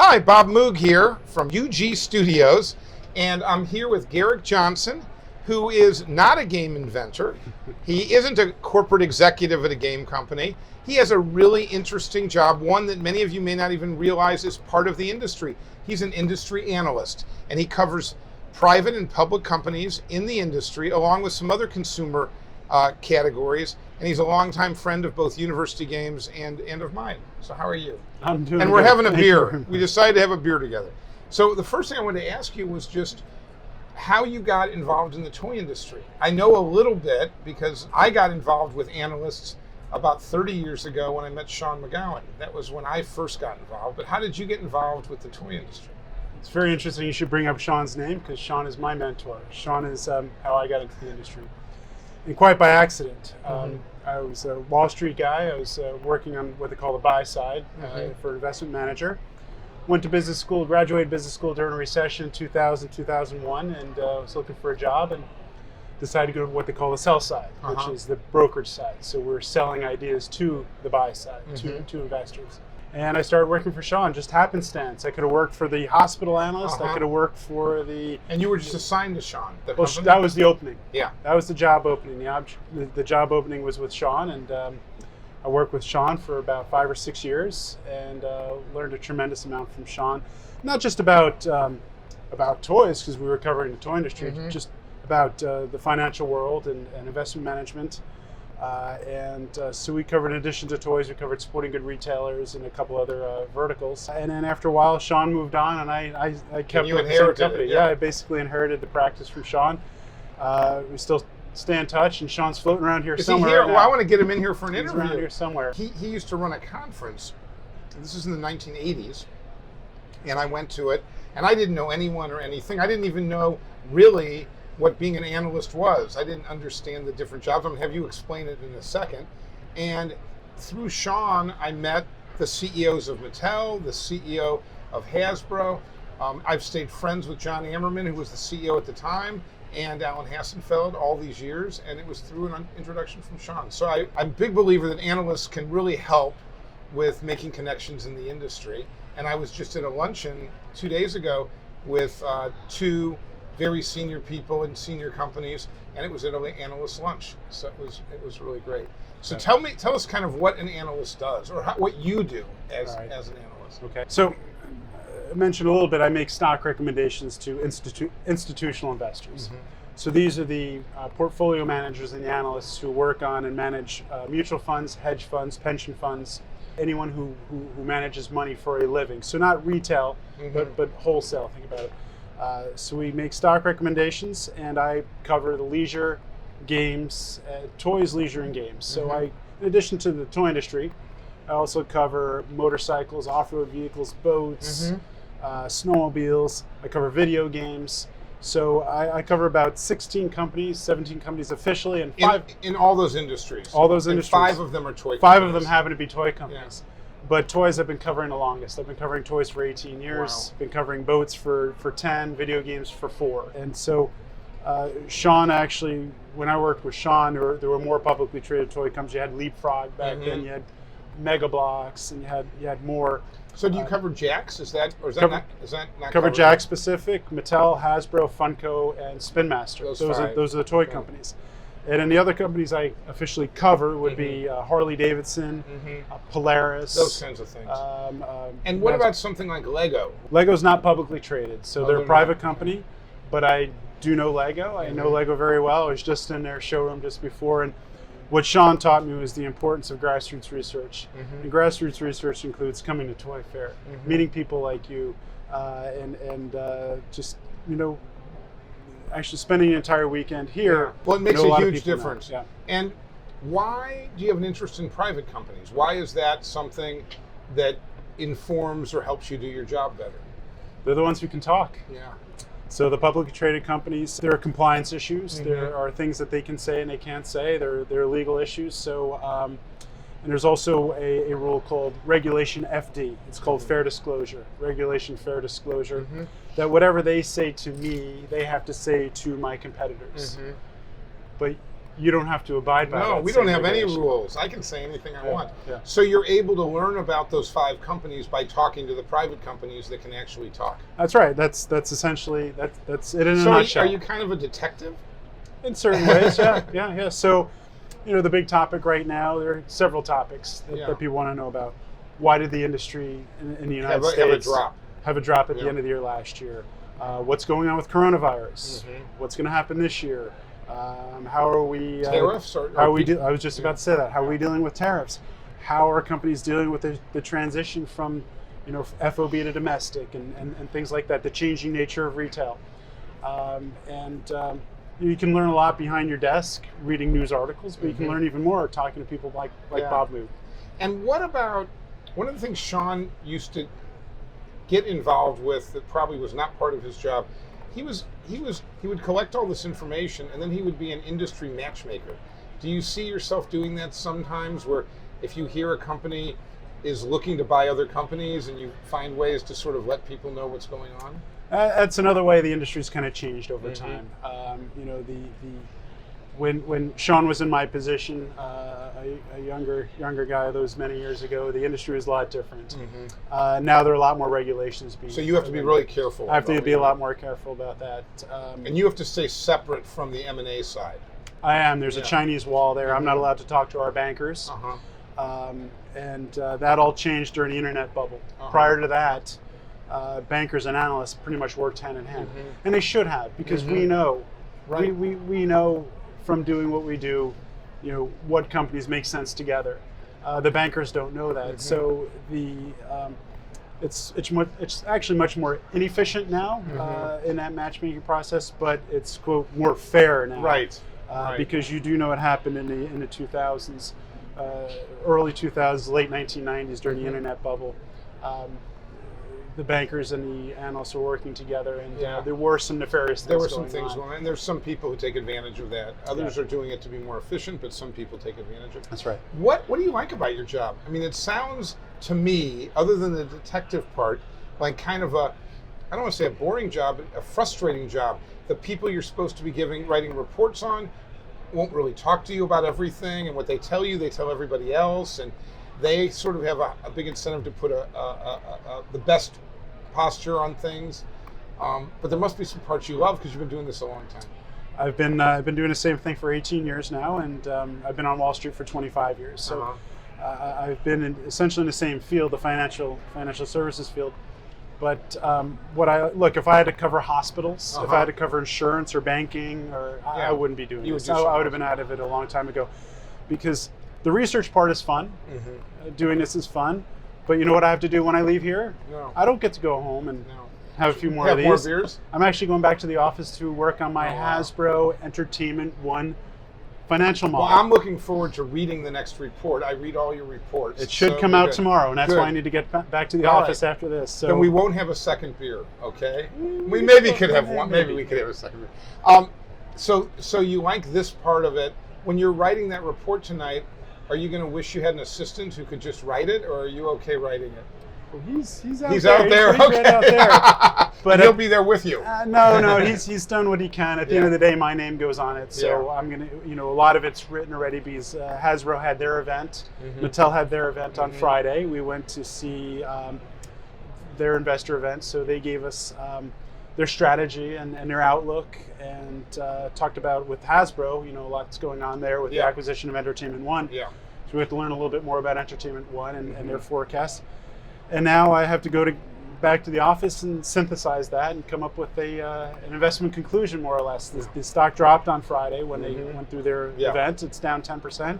Hi, Bob Moog here from UG Studios, and I'm here with Gerrick Johnson, who is not a game inventor. He isn't a corporate executive at a game company. He has a really interesting job, one that many of you may not even realize is part of the industry. He's an industry analyst, and he covers private and public companies in the industry, along with some other consumer categories. And he's a longtime friend of both University Games and of mine. So how are you? I'm doing And we're good. having a Thank beer. you. We decided to have a beer together. So the first thing I wanted to ask you was just how you got involved in the toy industry. I know a little bit because I got involved with Analysts about 30 years ago when I met Sean McGowan. That was when I first got involved. But how did you get involved with the toy industry? It's very interesting you should bring up Sean's name because Sean is my mentor. Sean is how I got into the industry. And quite by accident. I was a Wall Street guy. I was working on what they call the buy side for investment manager. Went to business school, graduated business school during a recession in 2000, 2001, and was looking for a job and decided to go to what they call the sell side, which is the brokerage side. So we're selling ideas to the buy side, to investors. And I started working for Sean, just happenstance. I could have worked for the hospital analyst. I could have worked for the... And you were just assigned to Sean? Well, that was the opening. Yeah. That was the job opening. The job opening was with Sean, and I worked with Sean for about 5 or 6 years and learned a tremendous amount from Sean. Not just about toys, because we were covering the toy industry, just about the financial world and investment management. So we covered, in addition to toys, we covered sporting good retailers and a couple other verticals. And then after a while, Sean moved on, and I kept you with the same inherited company. it, yeah. I basically inherited the practice from Sean. We still stay in touch, and Sean's floating around here somewhere. Is he here? Right now. Well, I want to get him in here for an He's interview. around here somewhere. He used to run a conference. This is in the 1980s, and I went to it, and I didn't know anyone or anything. I didn't even know really what being an analyst was. I didn't understand the different jobs. I'm going to have you explain it in a second. And through Sean, I met the CEOs of Mattel, the CEO of Hasbro. I've stayed friends with John Ammerman, who was the CEO at the time, and Alan Hassenfeld all these years, and it was through an introduction from Sean. So I'm a big believer that analysts can really help with making connections in the industry. And I was just at a luncheon 2 days ago with two very senior people in senior companies, and it was at an analyst lunch. So it was really great. So tell us kind of what an analyst does, or what you do as an analyst. Okay. So I mentioned a little bit, I make stock recommendations to institutional investors. So these are the portfolio managers and the analysts who work on and manage mutual funds, hedge funds, pension funds, anyone who manages money for a living. So not retail, but wholesale, think about it. So we make stock recommendations, and I cover the leisure, games, toys, leisure, and games. So in addition to the toy industry, I also cover motorcycles, off-road vehicles, boats, snowmobiles. I cover video games. So I cover about 16 companies, 17 companies officially, and five in all those industries. All those and industries. 5 of them are toy companies. 5 of them happen to be toy companies. Yeah. But toys I've been covering the longest. I've been covering toys for 18 years. Wow. Been covering boats for 10, video games for 4. And so Sean actually, when I worked with Sean, there were more publicly traded toy companies. You had Leapfrog back then. You had Mega Bloks, and you had more. So do you cover Jax? Is that not cover Jax Pacific, Mattel, Hasbro, Funko, and Spin Master. Those are the toy companies. And then the other companies I officially cover would be Harley Davidson, Polaris. Those kinds of things. And what about something like Lego? Lego's not publicly traded, so they're a private company, but I do know Lego. I know Lego very well. I was just in their showroom just before, and what Sean taught me was the importance of grassroots research. And grassroots research includes coming to Toy Fair, meeting people like you, and just, actually spending an entire weekend here. Well, it makes a huge difference. Yeah. And why do you have an interest in private companies? Why is that something that informs or helps you do your job better? They're the ones who can talk. Yeah. So the publicly traded companies, there are compliance issues. There are things that they can say and they can't say. There are legal issues. So, and there's also a rule called Regulation FD. It's called Fair Disclosure, Regulation Fair Disclosure, that whatever they say to me, they have to say to my competitors. But you don't have to abide by that. No, we don't have any regulation. rules. I can say anything I want. Yeah. So you're able to learn about those 5 companies by talking to the private companies that can actually talk. That's right. That's essentially that's it in a So nutshell. are you kind of a detective? In certain ways, yeah. So, the big topic right now, there are several topics that people want to know about. Why did the industry in the United States have a drop at the end of the year last year? What's going on with coronavirus? What's going to happen this year? How are we? Tariffs? I was just about to say that. How are we dealing with tariffs? How are companies dealing with the transition from, FOB to domestic and things like that? The changing nature of retail, you can learn a lot behind your desk reading news articles, but you can learn even more talking to people like Bob Moog. And what about one of the things Sean used to get involved with that probably was not part of his job? He would collect all this information and then he would be an industry matchmaker. Do you see yourself doing that sometimes, where if you hear a company is looking to buy other companies and you find ways to sort of let people know what's going on? That's another way the industry's kind of changed over time. When Sean was in my position, a younger guy, those many years ago, the industry was a lot different. Now there are a lot more regulations being. So you have to be really careful. I have to be a lot more careful about that. And you have to stay separate from the M&A side. I am. There's a Chinese wall there. I'm not allowed to talk to our bankers. And that all changed during the internet bubble. Prior to that, bankers and analysts pretty much worked hand in hand, and they should have, because we know, we know from doing what we do, what companies make sense together. The bankers don't know that, so it's actually much more inefficient now in that matchmaking process, but it's, quote, more fair now, right? Because you do know what happened in the 2000s, early 2000s, late 1990s during the internet bubble. The bankers and the analysts are working together, and there were some nefarious things. There were some things going going on, and there's some people who take advantage of that. Others are doing it to be more efficient, but some people take advantage of it. That's right. What do you like about your job? I mean, it sounds to me, other than the detective part, like kind of I don't want to say a boring job, but a frustrating job. The people you're supposed to be writing reports on won't really talk to you about everything, and what they tell you, they tell everybody else, and they sort of have a big incentive to put the best posture on things. But there must be some parts you love, because you've been doing this a long time. I've been doing the same thing for 18 years now, and I've been on Wall Street for 25 years. So I've been essentially in the same field, the financial services field. But if I had to cover hospitals, if I had to cover insurance or banking, I wouldn't be doing this. I would have been out of it a long time ago, because the research part is fun. Doing this is fun. But you know what I have to do when I leave here? No. I don't get to go home and have a few more of these. More beers? I'm actually going back to the office to work on my Hasbro Entertainment One financial model. Well, I'm looking forward to reading the next report. I read all your reports. It should come out tomorrow, and that's why I need to get back to the office after this. So then we won't have a second beer, okay? We maybe could have one. Maybe we could have a second beer. So you like this part of it. When you're writing that report tonight, are you going to wish you had an assistant who could just write it, or are you okay writing it? Well, he's out there. He's out there. He's okay. Right out there. But he'll be there with you. No. He's done what he can. At the end of the day, my name goes on it. So I'm gonna, a lot of it's written already, because Hasbro had their event, Mattel had their event on Friday. We went to see their investor event, so they gave us their strategy and their outlook, and talked about with Hasbro, a lot's going on there with the acquisition of Entertainment One. Yeah. So we have to learn a little bit more about Entertainment One and their forecast. And now I have to go back to the office and synthesize that and come up with an investment conclusion, more or less. The stock dropped on Friday when they went through their event. It's down 10%.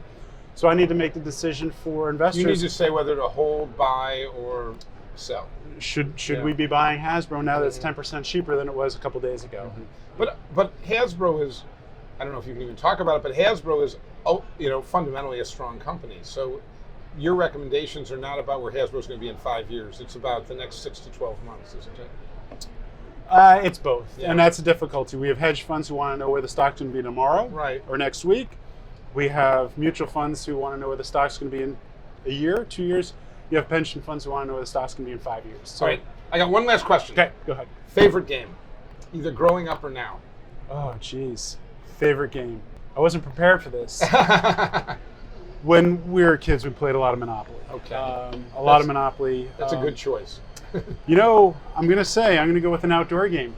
So I need to make the decision for investors. You need to say whether to hold, buy, or sell. Should we be buying Hasbro now that it's 10% cheaper than it was a couple days ago? But Hasbro is, I don't know if you can even talk about it, but Hasbro is fundamentally a strong company. So your recommendations are not about where Hasbro is going to be in 5 years. It's about the next 6 to 12 months, isn't it? It's both, and that's the difficulty. We have hedge funds who want to know where the stock's going to be tomorrow or next week. We have mutual funds who want to know where the stock's going to be in a year, 2 years. You have pension funds who want to know where the stock's going to be in 5 years. So, all right, I got one last question. Okay, go ahead. Favorite game, either growing up or now? Oh, geez. Favorite game. I wasn't prepared for this. When we were kids, we played a lot of Monopoly. Okay. A lot of Monopoly. That's a good choice. I'm going to go with an outdoor game.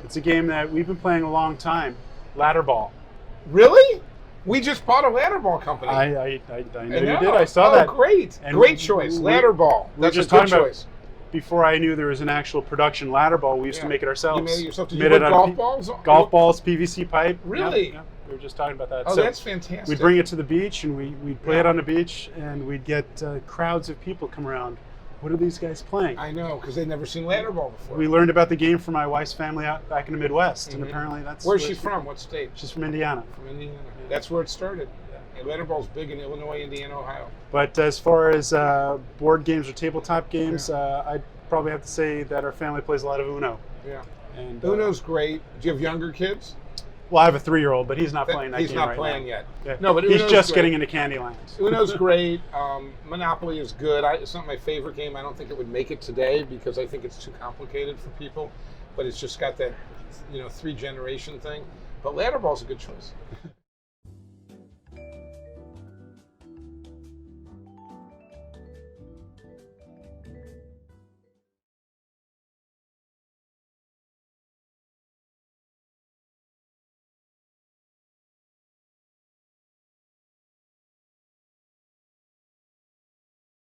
It's a game that we've been playing a long time, ladder ball. Really? We just bought a ladder ball company. I know you did. I saw that. Oh, great. And great choice. Ladder ball. That's just a good talking about choice. Before I knew there was an actual production ladder ball, we used to make it ourselves. You made it yourself. Did Made you put it golf balls? Golf balls, PVC pipe. Really? Yeah. We were just talking about that. Oh, So that's fantastic. we'd bring it to the beach and we'd play it on the beach, and we'd get crowds of people come around. What are these guys playing? I know, because they'd never seen ladder ball before. We learned about the game from my wife's family out back in the Midwest, and apparently that's Where's she from? What state? She's from Indiana. From Indiana. That's where it started. And ladder ball's big in Illinois, Indiana, Ohio. But as far as board games or tabletop games, I'd probably have to say that our family plays a lot of Uno. Yeah. And Uno's great. Do you have younger kids? Well, I have a 3-year-old, but he's not playing that game He's not right playing now. yet. Yeah. No, but he's Uno's just great. getting into Candyland. Uno's great. Monopoly is good. It's not my favorite game. I don't think it would make it today because I think it's too complicated for people. But it's just got that, 3-generation thing. But ladder ball's a good choice.